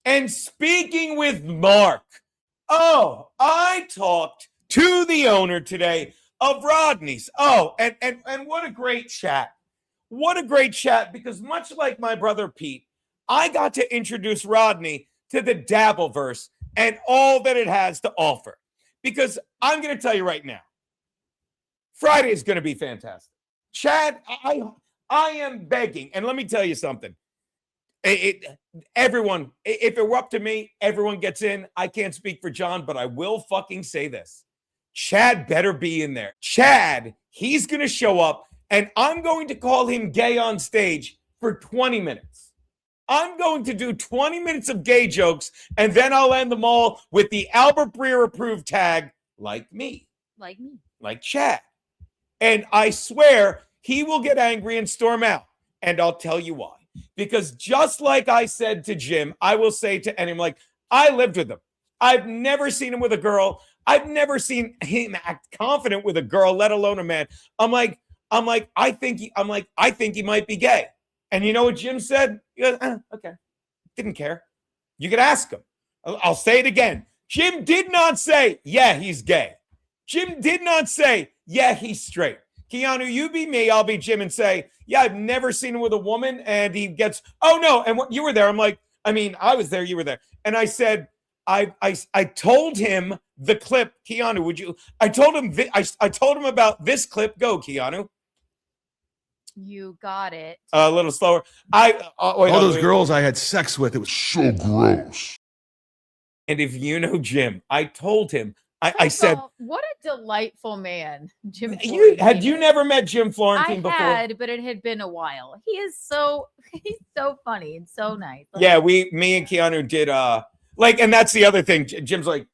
And speaking with Mark, I talked to the owner today of Rodney's. And what a great chat. What a great chat, because much like my brother Pete, I got to introduce Rodney to the Dabbleverse and all that it has to offer. Because I'm going to tell you right now, Friday is going to be fantastic. Chad, I am begging, and let me tell you something. Everyone, if it were up to me, everyone gets in. I can't speak for John, but I will fucking say this. Chad better be in there. Chad, he's going to show up, and I'm going to call him gay on stage for 20 minutes. I'm going to do 20 minutes of gay jokes, and then I'll end them all with the Albert Breer approved tag, like me. Like me. Like Chad. And I swear he will get angry and storm out. And I'll tell you why. Because just like I said to Jim, I will say to anyone, like, I lived with him. I've never seen him with a girl. I've never seen him act confident with a girl, let alone a man. I think he might be gay. And you know what Jim said? He goes, okay. Didn't care. You could ask him. I'll say it again. Jim did not say, yeah, he's gay. Jim did not say, yeah, he's straight. Keanu, you be me, I'll be Jim, and say, yeah, I've never seen him with a woman. And he gets, oh no. And what, you were there. I'm like, I was there, you were there. And I said, I told him the clip. Keanu, would you? I told him about this clip. Go, Keanu. You got it. A little slower. All those girls I had sex with, it was so gross. And if you know Jim, I told him. I said, what a delightful man, Jim. Had you never met Jim Florentine before? I had, but it had been a while. He's so funny and so nice. Yeah, me and Keanu did and that's the other thing. Jim's like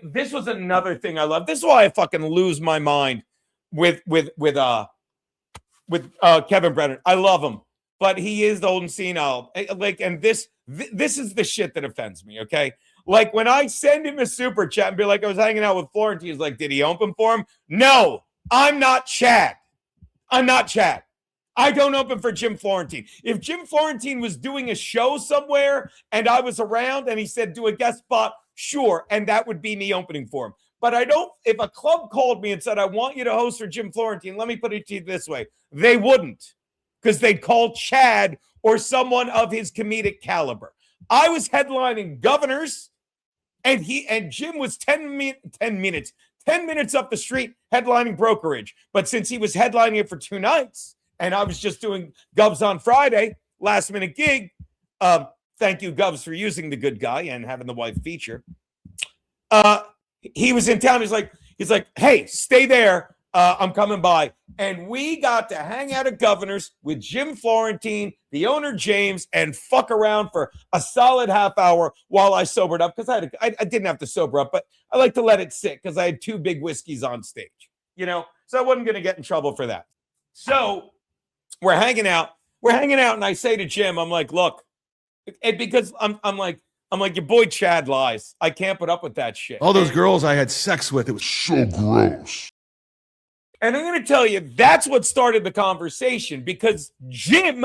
this was another thing I love. This is why I fucking lose my mind with Kevin Brennan. I love him, but he is old and senile. And this is the shit that offends me. Okay. Like when I send him a super chat and be like, I was hanging out with Florentine. He's like, did he open for him? No, I'm not Chad. I'm not Chad. I don't open for Jim Florentine. If Jim Florentine was doing a show somewhere and I was around and he said, do a guest spot, sure. And that would be me opening for him. But I don't, if a club called me and said, I want you to host for Jim Florentine, let me put it to you this way. They wouldn't, because they'd call Chad or someone of his comedic caliber. I was headlining Governors. And Jim was 10 minutes up the street headlining Brokerage. But since he was headlining it for 2 nights, and I was just doing Govs on Friday, last minute gig, thank you, Govs, for using the good guy and having the wife feature. He was in town. He's like, hey, stay there. I'm coming by. And we got to hang out at Governors with Jim Florentine, the owner, James, and fuck around for a solid half hour while I sobered up. Because I didn't have to sober up, but I like to let it sit because I had 2 big whiskeys on stage, so I wasn't going to get in trouble for that. So we're hanging out, and I say to Jim, I'm like, look, because I'm like, your boy Chad lies. I can't put up with that shit. All those girls I had sex with, it was so gross. And I'm going to tell you, that's what started the conversation, because Jim,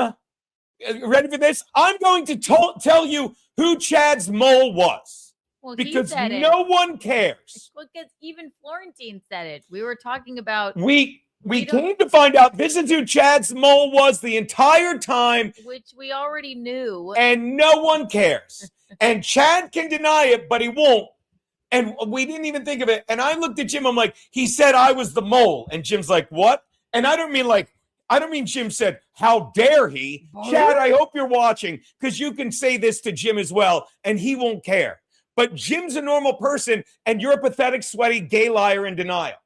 ready for this? I'm going to tell you who Chad's mole was. Well, because no one cares. Because even Florentine said it. We were talking about... We came to find out this is who Chad's mole was the entire time. Which we already knew. And no one cares. And Chad can deny it, but he won't. And we didn't even think of it. And I looked at Jim. I'm like, he said I was the mole. And Jim's like, what? And I don't mean Jim said, how dare he? Chad, I hope you're watching, because you can say this to Jim as well, and he won't care. But Jim's a normal person, and you're a pathetic, sweaty, gay liar in denial.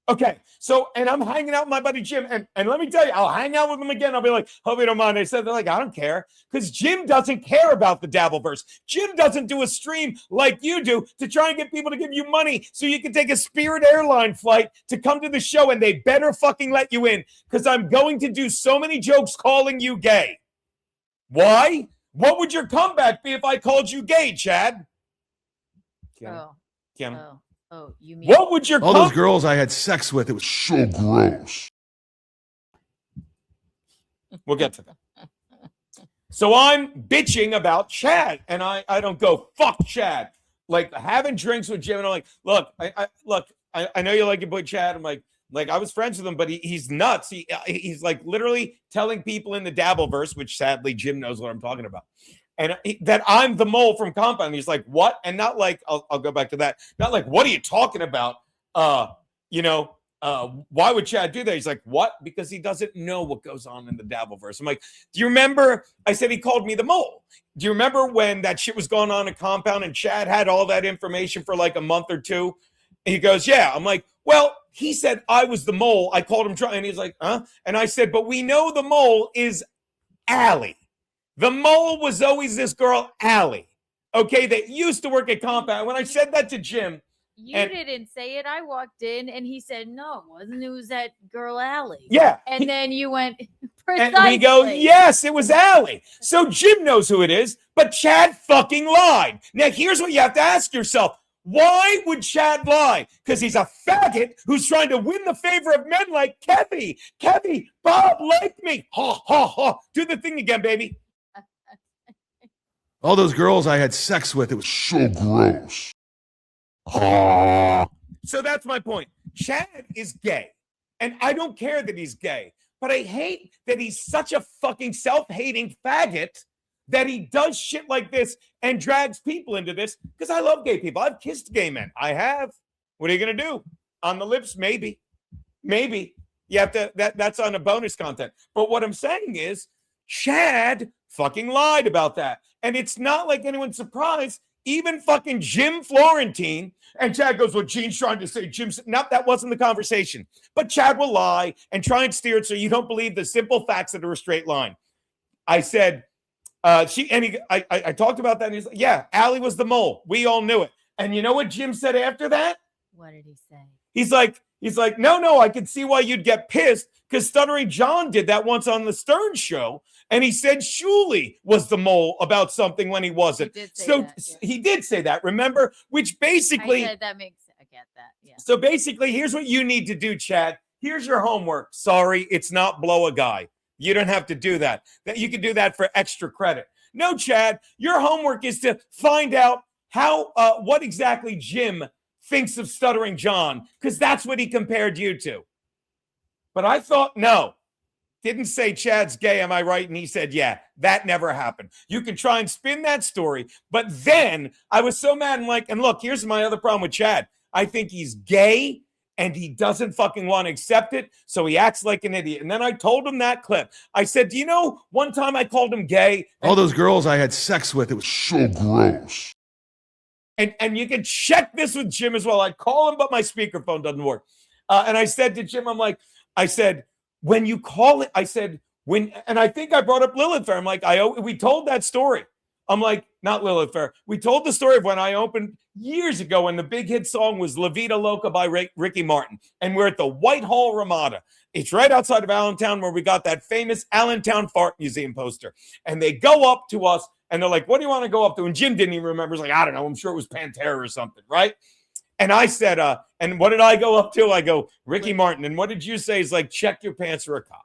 Okay, so, and I'm hanging out with my buddy Jim, and let me tell you, I'll hang out with him again. I'll be like, hope you don't mind. They're like, I don't care, because Jim doesn't care about the Dabbleverse. Jim doesn't do a stream like you do to try and get people to give you money so you can take a Spirit airline flight to come to the show, and they better fucking let you in, because I'm going to do so many jokes calling you gay. Why? What would your comeback be if I called you gay, Chad? Kim. Oh, you mean... What would your... All those girls I had sex with, it was so gross. We'll get to that. So I'm bitching about Chad, and I don't go, fuck Chad. Like having drinks with Jim, and I'm like, look, I know you like your boy Chad. I'm like I was friends with him, but he's nuts. He's like literally telling people in the Dabbleverse, which sadly Jim knows what I'm talking about, and that I'm the mole from Compound. He's like, what? And not like I'll go back to that. Not like, what are you talking about? Why would Chad do that? He's like, what? Because he doesn't know what goes on in the Dabbleverse. I'm like, do you remember? I said he called me the mole. Do you remember when that shit was going on in Compound and Chad had all that information for like a month or two? And he goes, yeah. I'm like, well, he said I was the mole. I called him trying, and he's like, huh? And I said, but we know the mole is Allie. The mole was always this girl, Allie. Okay, that used to work at Compound. When I said that to Jim, you didn't say it. I walked in and he said, no, it wasn't. It was that girl, Allie. Yeah. And then you went, precisely. And we go, yes, it was Allie. So Jim knows who it is, but Chad fucking lied. Now, here's what you have to ask yourself. Why would Chad lie? Because he's a faggot who's trying to win the favor of men like Kevy. Kevy, Bob, like me. Ha, ha, ha. Do the thing again, baby. All those girls I had sex with, it was so gross. So that's my point. Chad is gay, and I don't care that he's gay, but I hate that he's such a fucking self-hating faggot that he does shit like this and drags people into this, because I love gay people. I've kissed gay men. I have. What are you going to do? On the lips? Maybe. You have to, that's on a bonus content. But what I'm saying is Chad fucking lied about that. And it's not like anyone's surprised. Even fucking Jim Florentine, and Chad goes, well, Gene's trying to say Jim's. No, that wasn't the conversation. But Chad will lie and try and steer it so you don't believe the simple facts that are a straight line. I said, I talked about that, and he's like, yeah, Allie was the mole. We all knew it. And you know what Jim said after that? What did he say? He's like, no, I can see why you'd get pissed, because Stuttering John did that once on the Stern show, and he said Shuley was the mole about something when he wasn't. He did say that, remember? Which basically, I get that. Yeah. So basically, here's what you need to do, Chad. Here's your homework. Sorry, it's not blow a guy. You don't have to do that. You can do that for extra credit. No, Chad, your homework is to find out what exactly Jim thinks of Stuttering John, because that's what he compared you to. But I thought, no, didn't say Chad's gay, am I right? And he said, yeah, that never happened. You can try and spin that story. But then I was so mad and look, here's my other problem with Chad. I think he's gay and he doesn't fucking want to accept it, so he acts like an idiot. And then I told him that clip. I said, do you know one time I called him gay? All those girls I had sex with, it was so gross. And you can check this with Jim as well. I call him, but my speakerphone doesn't work. And I said to Jim, I said, when you call it, and I think I brought up Lilith Fair. I'm like, we told that story. I'm like, not Lilith Fair. We told the story of when I opened years ago when the big hit song was La Vida Loca by Ricky Martin. And we're at the Whitehall Ramada. It's right outside of Allentown where we got that famous Allentown Fart Museum poster. And they go up to us and they're like, what do you want to go up to? And Jim didn't even remember. He's like, I don't know. I'm sure it was Pantera or something, right? And I said, and what did I go up to? I go, Ricky Martin. And what did you say? He's like, check your pants for a cock.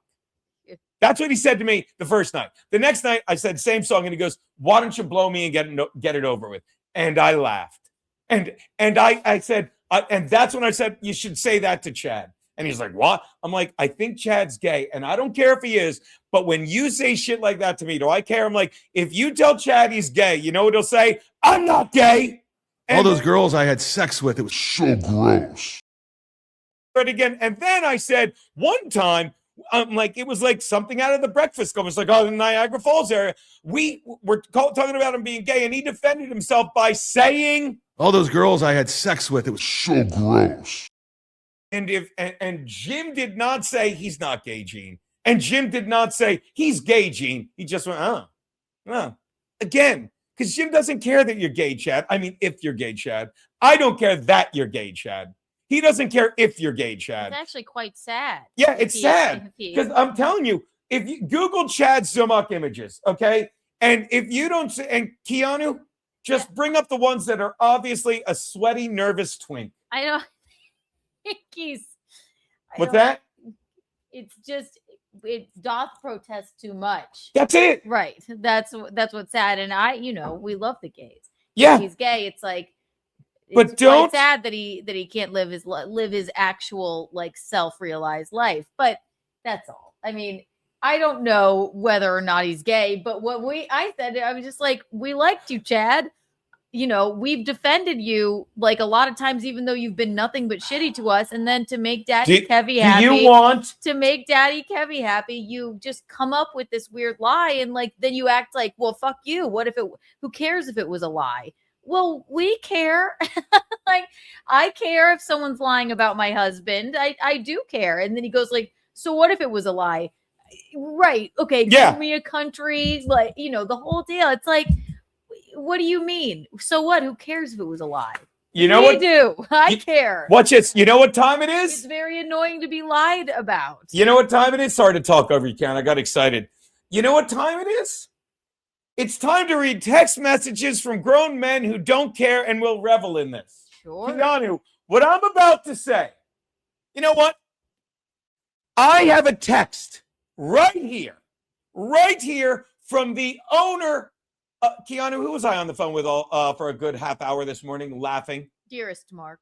That's what he said to me the first night. The next night, I said, same song. And he goes, why don't you blow me and get it over with? And I laughed. And I said, and that's when I said, you should say that to Chad. And he's like, what? I'm like, I think Chad's gay. And I don't care if he is. But when you say shit like that to me, do I care? I'm like, if you tell Chad he's gay, you know what he'll say? I'm not gay. And all those girls I had sex with, it was so gross. But again, and then I said one time, it was like something out of the Breakfast Club. It's like, oh, the Niagara Falls area. We were talking about him being gay, and he defended himself by saying, all those girls I had sex with, it was so gross. And Jim did not say he's not gay, Gene. And Jim did not say he's gay, Gene. He just went, again, because Jim doesn't care that you're gay, Chad. I mean, if you're gay, Chad. I don't care that you're gay, Chad. He doesn't care if you're gay, Chad. It's actually quite sad. Yeah, it's sad. Because I'm telling you, if you Google Chad Zumach images, okay? And if you don't say, and Keanu, just bring up the ones that are obviously a sweaty, nervous twink. I know. What's that? It's just it doth protest too much. That's it. Right. That's what's sad. And we love the gays. Yeah. If he's gay, it's like, But it's don't- quite sad that he can't live his actual like self-realized life. But that's all. I mean, I don't know whether or not he's gay, but I said, I was just like, we liked you, Chad. We've defended you like a lot of times, even though you've been nothing but shitty to us. And then to make Daddy Kevy happy, you just come up with this weird lie. And like, then you act like, well, fuck you. Who cares if it was a lie? Well, we care. Like, I care if someone's lying about my husband. I do care. And then he goes like, so what if it was a lie? Right. Okay. Yeah. Give me a country, like, the whole deal. It's like, what do you mean? So what? Who cares if it was a lie? You know what? I care. Watch this. You know what time it is? It's very annoying to be lied about. You know what time it is? Sorry to talk over you, Karen. I got excited. You know what time it is? It's time to read text messages from grown men who don't care and will revel in this. Sure. Keanu, what I'm about to say, you know what? I have a text right here from the owner. Keanu, who was I on the phone with for a good half hour this morning laughing? Dearest Mark.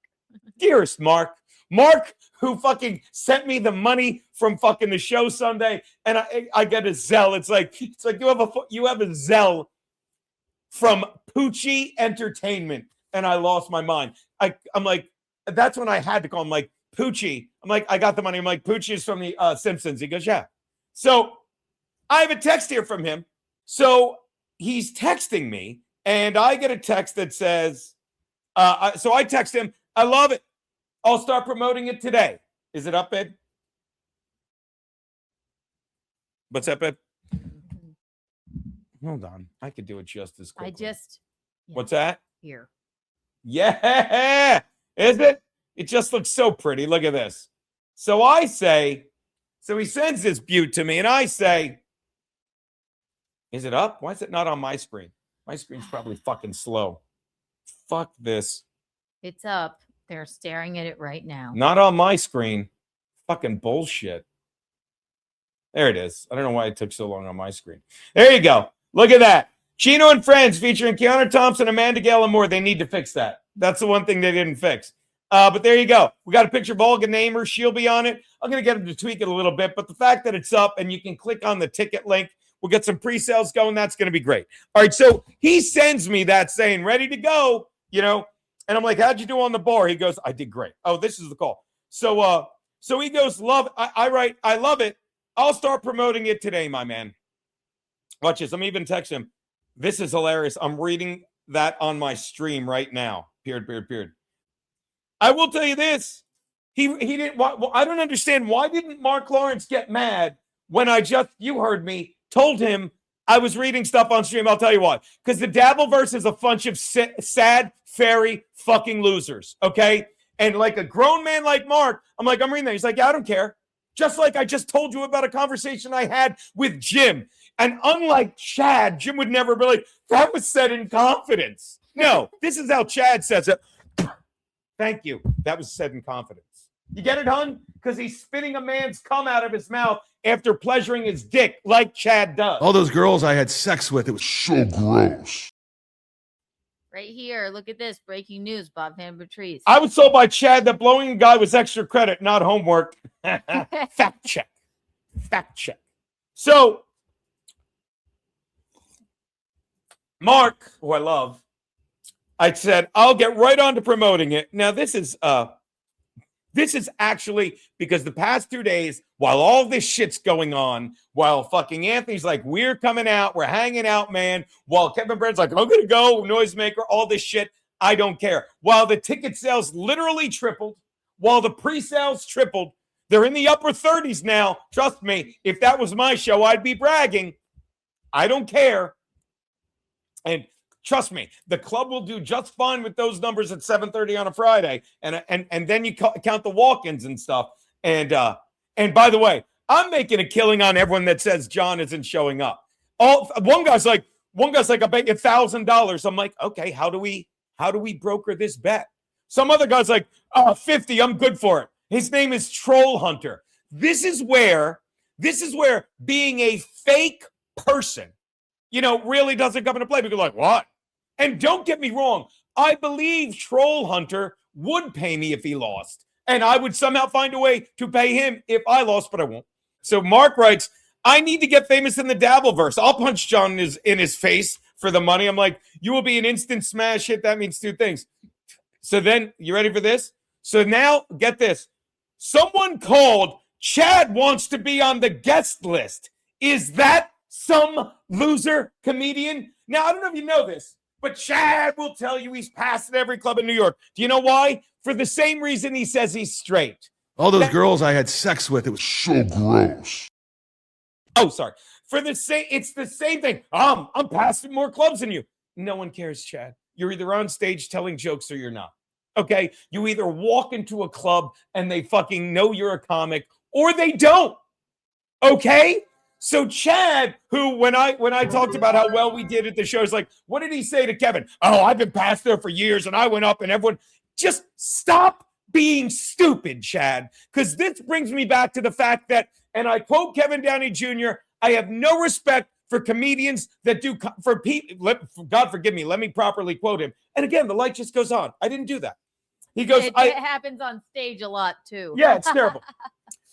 Dearest Mark. Mark, who fucking sent me the money from fucking the show Sunday, and I get a Zelle. It's like you have a Zelle from Poochie Entertainment, and I lost my mind. I'm like, that's when I had to call him, like, Poochie. I'm like, I got the money. I'm like, Poochie is from the Simpsons. He goes, yeah. So I have a text here from him. So he's texting me, and I get a text that says, so I text him, I love it. I'll start promoting it today. Is it up, babe? What's up, babe? Hold on. I could do it just as quickly. What's that? Here. Yeah. Is it? It just looks so pretty. Look at this. So he sends this beaut to me, and I say, is it up? Why is it not on my screen? My screen's probably fucking slow. Fuck this. It's up. They're staring at it right now. Not on my screen. Fucking bullshit. There it is. I don't know why it took so long on my screen. There you go. Look at that. Geno and Friends featuring Keanu Thompson, Amanda Gale, and more. They need to fix that. That's the one thing they didn't fix. But there you go. We got a picture of Olga Namer. She'll be on it. I'm going to get them to tweak it a little bit. But the fact that it's up and you can click on the ticket link, we'll get some pre-sales going. That's going to be great. All right. So he sends me that saying, ready to go, And I'm like, how'd you do on the bar? He goes, I did great. Oh, this is the call. So he goes, love. I write, I love it. I'll start promoting it today, my man. Watch this. I'm even texting him. This is hilarious. I'm reading that on my stream right now. Period. I will tell you this. He didn't. Well, I don't understand. Why didn't Mark Lawrence get mad when you heard me, told him I was reading stuff on stream? I'll tell you why. Because the Dabbleverse is a bunch of sad, fairy fucking losers. Okay. And like a grown man like Mark, I'm like, I'm reading that. He's like, yeah, I don't care. Just like I just told you about a conversation I had with Jim. And unlike Chad, Jim would never be like, that was said in confidence. No, this is how Chad says it. Thank you. That was said in confidence. You get it, hun? Because he's spitting a man's cum out of his mouth after pleasuring his dick like Chad does. All those girls I had sex with, it was so gross. Right here. Look at this. Breaking news. Bob Van Patrice. I was told by Chad that blowing a guy was extra credit, not homework. Fact check. So, Mark, who I love, I said, I'll get right on to promoting it. Now, this is actually because the past 2 days, while all this shit's going on, while fucking Anthony's like, we're coming out, we're hanging out, man, while Kevin Brand's like, I'm going to go, Noisemaker, all this shit, I don't care. While the ticket sales literally tripled, while the pre-sales tripled, they're in the upper 30s now. Trust me, if that was my show, I'd be bragging. I don't care. And trust me, the club will do just fine with those numbers at 7:30 on a Friday, and then you count the walk-ins and stuff. And by the way, I'm making a killing on everyone that says John isn't showing up. One guy's like, I bet you $1,000. I'm like, okay, how do we broker this bet? Some other guy's like, 50, I'm good for it. His name is Troll Hunter. This is where This is where being a fake person, really doesn't come into play because like, what? And don't get me wrong. I believe Troll Hunter would pay me if he lost. And I would somehow find a way to pay him if I lost, but I won't. So Mark writes, I need to get famous in the Dabbleverse. I'll punch John in his face for the money. I'm like, you will be an instant smash hit. That means two things. So then, you ready for this? So now, get this. Someone called, Chad wants to be on the guest list. Is that some loser comedian? Now, I don't know if you know this, but Chad will tell you he's passed at every club in New York. Do you know why? For the same reason he says he's straight. All those girls I had sex with, it was so gross. Oh, sorry. It's the same thing. I'm passing more clubs than you. No one cares, Chad. You're either on stage telling jokes or you're not. Okay? You either walk into a club and they fucking know you're a comic or they don't. Okay? So Chad, who when I talked about how well we did at the show, is like, what did he say to Kevin? Oh, I've been passed there for years and I went up and everyone just stop being stupid, Chad. Because this brings me back to the fact that, and I quote Kevin Downey Jr., I have no respect for comedians that do for people. God forgive me. Let me properly quote him. And again, the light just goes on. I didn't do that. He goes, it happens on stage a lot too. Yeah, it's terrible.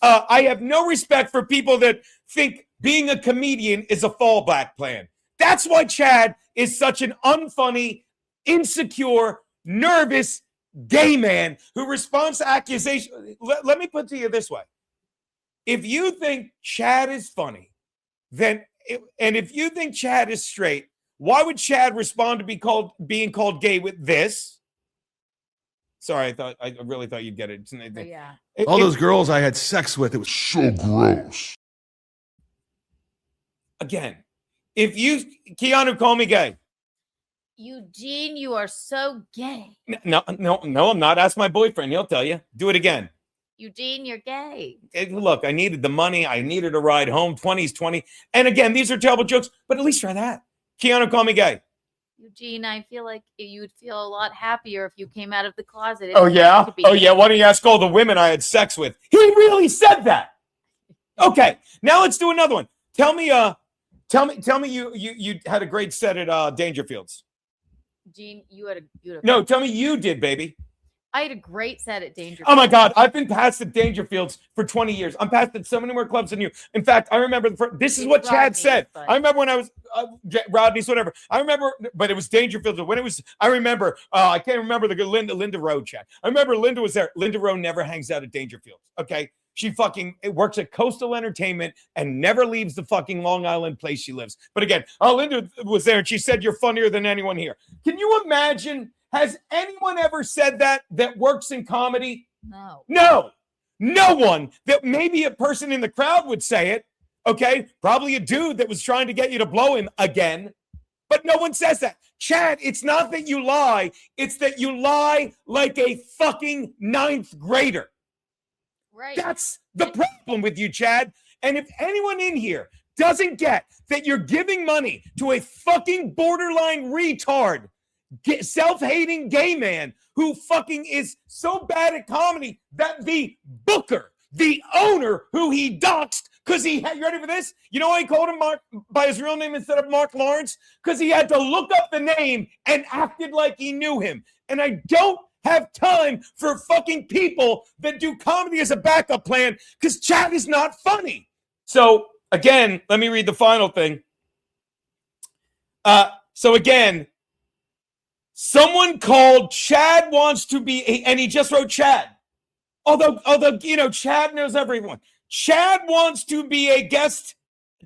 I have no respect for people that think being a comedian is a fallback plan. That's why Chad is such an unfunny, insecure, nervous gay man who responds to accusations. Let me put it to you this way. If you think Chad is funny, and if you think Chad is straight, why would Chad respond to being called gay with this? Sorry, I really thought you'd get it. Yeah. All those girls I had sex with, it was so gross. Again, if Keanu, call me gay. Eugene, you are so gay. No, I'm not. Ask my boyfriend. He'll tell you. Do it again. Eugene, you're gay. Look, I needed the money. I needed a ride home. 20's 20. And again, these are terrible jokes, but at least try that. Keanu, call me gay. Eugene, I feel like you would feel a lot happier if you came out of the closet. Oh, yeah? Oh, yeah. Why don't you ask all the women I had sex with? He really said that. Okay. Now let's do another one. Tell me you had a great set at Dangerfields. Gene, you had a No, tell me you did, baby. I had a great set at Dangerfields. Oh my God, I've been passed at Dangerfields for 20 years. I'm passed at so many more clubs than you. In fact, I remember this is what Chad said. I remember when I was Rodney's, whatever. I remember, but it was Dangerfields. When it was, I remember. I can't remember the good Linda Rowe, Chad. I remember Linda was there. Linda Rowe never hangs out at Dangerfields. Okay, she works at Coastal Entertainment and never leaves the fucking Long Island place she lives. But again, Linda was there and she said, "You're funnier than anyone here." Can you imagine? Has anyone ever said that works in comedy? No. No one. That maybe a person in the crowd would say it. Okay, probably a dude that was trying to get you to blow him again. But no one says that. Chad, it's not that you lie. It's that you lie like a fucking ninth grader. Right. That's the problem with you, Chad. And if anyone in here doesn't get that you're giving money to a fucking borderline retard, self-hating gay man who fucking is so bad at comedy that the booker, the owner who he doxed, because you ready for this? You know why he called him Mark by his real name instead of Mark Lawrence? Because he had to look up the name and acted like he knew him. And I don't have time for fucking people that do comedy as a backup plan because Chad is not funny. So again, let me read the final thing. So again, someone called Chad wants to be, and he just wrote Chad. Although Chad knows everyone. Chad wants to be a guest.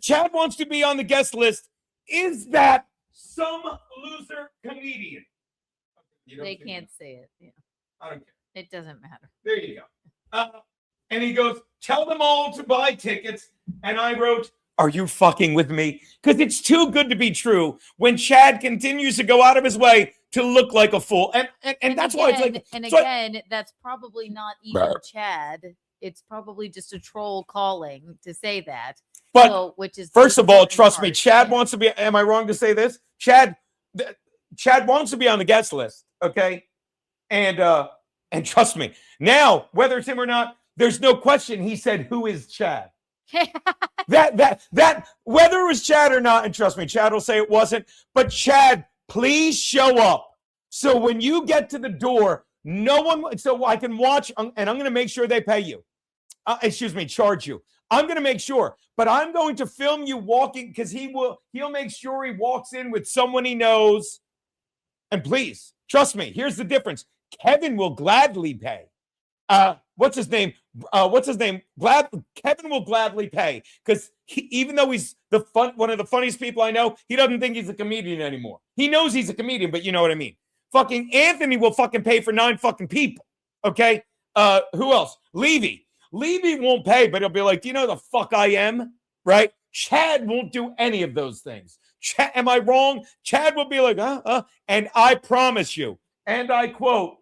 Chad wants to be on the guest list. Is that some loser comedian? They can't say it. Yeah. I don't care. It doesn't matter. There you go. And he goes, tell them all to buy tickets. And I wrote, are you fucking with me? Because it's too good to be true when Chad continues to go out of his way to look like a fool. And that's again, why it's like. And again, that's probably not even Chad. It's probably just a troll calling to say that. But which is first of all, trust me, Chad wants to be. Am I wrong to say this? Chad wants to be on the guest list. Okay. And trust me, now, whether it's him or not, there's no question. He said, who is Chad? That whether it was Chad or not, and trust me, Chad will say it wasn't, but Chad, please show up. So when you get to the door, no one, so I can watch, and I'm going to make sure they pay you. Charge you. I'm going to make sure, but I'm going to film you walking because he'll make sure he walks in with someone he knows. And please, trust me, here's the difference. Kevin will gladly pay. What's his name? Kevin will gladly pay because even though he's one of the funniest people I know, he doesn't think he's a comedian anymore. He knows he's a comedian, but you know what I mean. Fucking Anthony will fucking pay for 9 fucking people. Okay. Who else? Levy won't pay, but he'll be like, do you know the fuck I am? Right? Chad won't do any of those things. Am I wrong? Chad will be like, and I promise you, and I quote,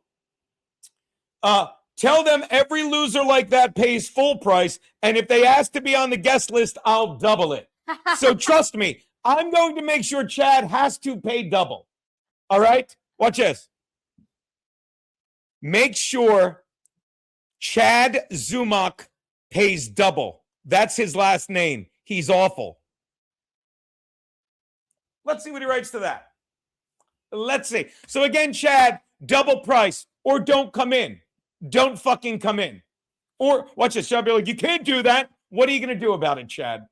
tell them every loser like that pays full price, and if they ask to be on the guest list, I'll double it. So trust me, I'm going to make sure Chad has to pay double. All right? Watch this. Make sure Chad Zumach pays double. That's his last name. He's awful. Let's see what he writes to that. Let's see. So again, Chad, double price or don't come in. Don't fucking come in. Or watch this. Chad be like, you can't do that. What are you going to do about it, Chad?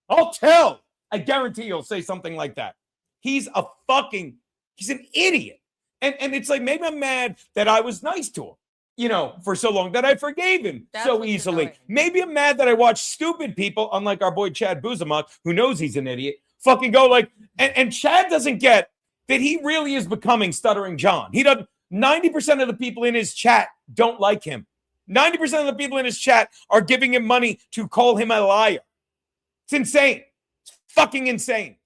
I'll tell. I guarantee you'll say something like that. He's an idiot. And it's like, maybe I'm mad that I was nice to him, for so long, that I forgave him so easily. Maybe I'm mad that I watch stupid people, unlike our boy Chad Buzamont, who knows he's an idiot, fucking go like, and Chad doesn't get that he really is becoming Stuttering John. He doesn't, 90% of the people in his chat don't like him. 90% of the people in his chat are giving him money to call him a liar. It's insane. It's fucking insane.